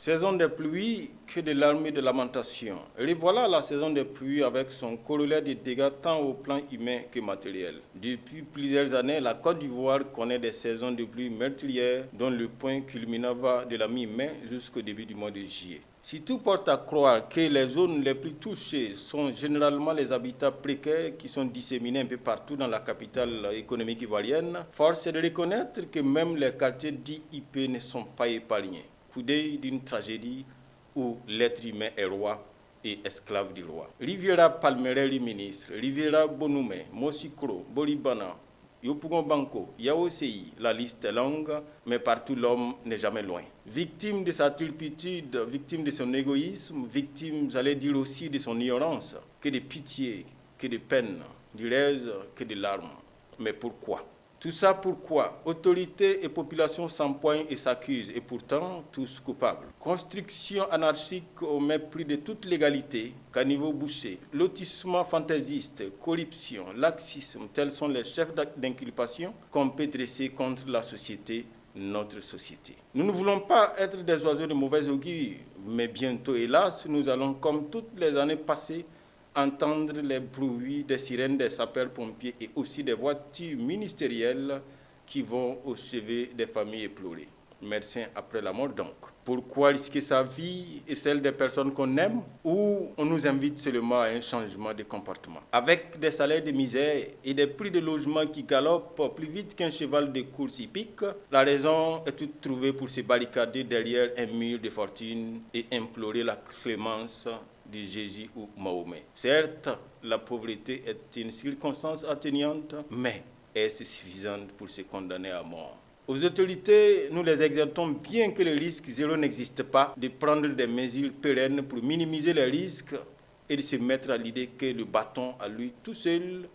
Saison des pluies, que de larmes et de lamentations. Revoilà la saison des pluies avec son corollaire de dégâts tant au plan humain que matériel. Depuis plusieurs années, la Côte d'Ivoire connaît des saisons de pluie meurtrières dont le point culminant va de la mi-mai jusqu'au début du mois de juillet. Si tout porte à croire que les zones les plus touchées sont généralement les habitats précaires qui sont disséminés un peu partout dans la capitale économique ivoirienne, force est de reconnaître que même les quartiers dits IP ne sont pas épargnés. Coup d'œil d'une tragédie où l'être humain est roi et esclave du roi. Riviera Palmerelli ministre, Riviera Bonoumé, Mosikro, Bolibana, Yopougon Banco, Yaosei, la liste est longue, mais partout l'homme n'est jamais loin. Victime de sa turpitude, victime de son égoïsme, victime, j'allais dire aussi, de son ignorance, que de pitié, que de peine, du rêve, que de larmes. Mais pourquoi ? Tout ça pourquoi autorités et population s'empoignent et s'accusent, et pourtant tous coupables. Construction anarchique au mépris de toute légalité, caniveau bouché, lotissement fantaisiste, corruption, laxisme, tels sont les chefs d'inculpation qu'on peut dresser contre la société, notre société. Nous ne voulons pas être des oiseaux de mauvaise augure, mais bientôt, hélas, nous allons, comme toutes les années passées, entendre les bruits des sirènes des sapeurs-pompiers et aussi des voitures ministérielles qui vont au chevet des familles éplorées. Médecins après la mort donc. Pourquoi risquer sa vie et celle des personnes qu'on aime ou on nous invite seulement à un changement de comportement? Avec des salaires de misère et des prix de logement qui galopent plus vite qu'un cheval de course hippique, la raison est toute trouvée pour se barricader derrière un mur de fortune et implorer la clémence de Jésus ou Mahomet. Certes, la pauvreté est une circonstance atténuante, mais est-ce suffisante pour se condamner à mort? Aux autorités, nous les exhortons, bien que le risque zéro n'existe pas, de prendre des mesures pérennes pour minimiser les risques et de se mettre à l'idée que le bâton, à lui tout seul,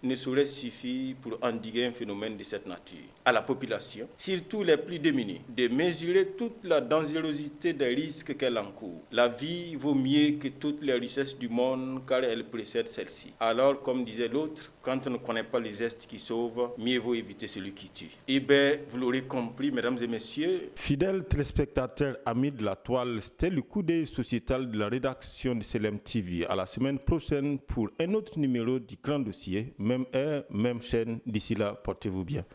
ne saurait suffire pour endiguer un phénomène de cette nature. À la population, surtout les plus démunis, de mesurer toute la dangerosité des risques qu'elle encourt. La vie vaut mieux que toutes les richesses du monde car elle précède celle-ci. Alors, comme disait l'autre, quand on ne connaît pas les gestes qui sauvent, mieux vaut éviter celui qui tue. Eh bien, vous l'aurez compris, mesdames et messieurs. Fidèles téléspectateurs, amis de la toile, c'était le coup d'œil sociétal de la rédaction de CLM TV. À la semaine prochaine pour un autre numéro du Grand Dossier. Même heure, même chaîne. D'ici là, portez-vous bien.